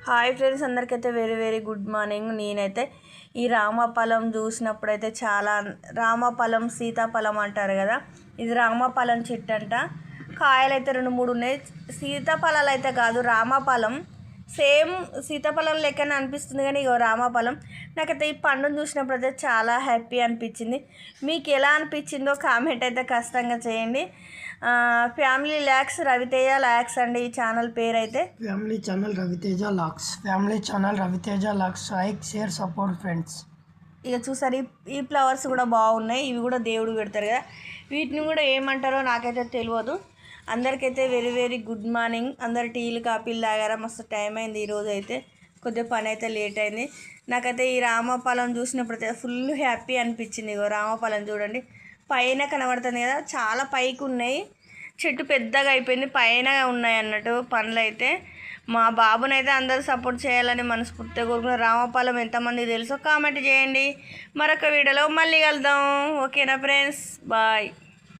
Hi friends, అందరికైతే very very good morning. నేనైతే ఈ రామఫలం చూసినప్పుడైతే చాలా రామఫలం సీతాఫలం అంటారు కదా, ఇది రామఫలం చెట్టు అంట. కాయలు అయితే 2-3 ఉన్నాయి. సీతాఫలాలు అయితే కాదు, రామఫలం. సేమ్ సీతాఫలం లెక్కనే అనిపిస్తుంది కానీ ఇగో రామఫలం. నాకైతే ఈ పండును చూసినప్పుడు అయితే చాలా హ్యాపీ అనిపించింది. మీకు ఎలా అనిపించిందో కామెంట్ అయితే ఖచ్చితంగా చేయండి. ఫ్యామిలీ ల్యాక్స్ రవితేజ ల్యాక్స్ అండి ఈ ఛానల్ పేరు అయితే. ఫ్యామిలీ ఛానల్ రవితేజ లాక్స్ లైక్ షేర్ సపోర్ట్ ఫ్రెండ్స్. ఇక చూసారు, ఈ ఫ్లవర్స్ కూడా బాగున్నాయి. ఇవి కూడా దేవుడు పెడతారు కదా, వీటిని కూడా ఏమంటారో నాకైతే తెలియదు. అందరికైతే వెరీ వెరీ గుడ్ మార్నింగ్. అందరు టీలు కాపీలు తాగారా? మస్తు టైం అయింది ఈరోజు అయితే. కొద్దిగా పని అయితే లేట్ అయింది. నాకైతే ఈ రామఫలం చూసినప్పుడు అయితే ఫుల్ హ్యాపీ అనిపించింది. ఇగో రామఫలం చూడండి, పైన కనబడుతుంది కదా, చాలా పైకి ఉన్నాయి. చెట్టు పెద్దగా అయిపోయింది, పైన ఉన్నాయి అన్నట్టు పండ్లు అయితే. మా బాబునైతే అందరూ సపోర్ట్ చేయాలని మనస్ఫూర్తిగా కోరుకున్న. రామఫలం ఎంతమంది తెలుసో కామెంట్ చేయండి. మరొక వీడియోలో మళ్ళీ కలుద్దాం. ఓకేనా ఫ్రెండ్స్, బాయ్.